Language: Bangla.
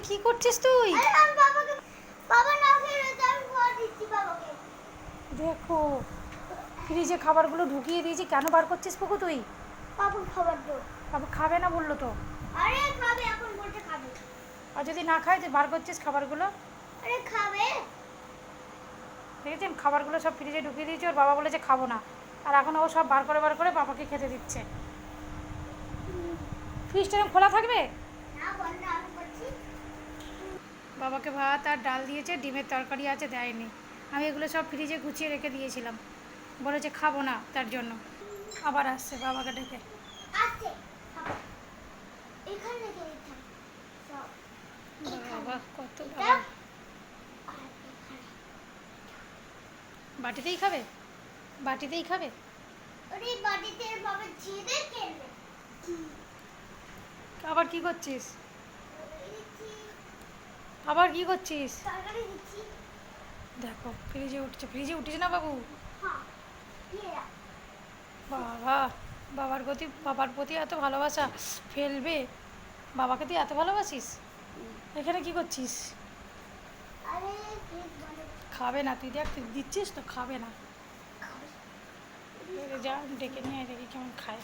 কি করছিস তুই? দেখো ফ্রিজে খাবারগুলো ঢুকিয়ে দিয়েছি, কেন বার করছিস পুকু তুই? বাবু খাবে না বললো তো। আর যদি না খায় তুই বার করছিস খাবারগুলো? দেখেছেন খাবারগুলো সব ফ্রিজে ঢুকিয়ে দিয়েছি, ওর বাবা বলেছে খাবো না, আর এখন ও সব বার করে বাবাকে খেতে দিচ্ছে। ফ্রিজটা এরকম খোলা থাকবে? বাবাকে ভাত আর ডাল দিয়েছে, ডিমের তরকারি আছে দেয়নি। আমি এগুলো সব ফ্রিজে গুছিয়ে রেখে দিয়েছিলাম, বলেছে খাবো না তার জন্য। আবার আসছে বাবাকে ডেকে। বাবা কত বাবা। বাটিতেই খাবে? বাটিতেই খাবে? আবার কি করছিস? আবার কি করছিস? দেখো ফ্রিজে উঠছে, ফ্রিজে উঠিস না বাবু। বাবা, বাবার প্রতি এত ভালোবাসা, ফেলবে? বাবাকে তুই এত ভালোবাসিস? এখানে কি করছিস? খাবে না, তুই দেখ তুই দিচ্ছিস তো খাবে না। যা ডেকে নিয়ে দেখি কেমন খায়।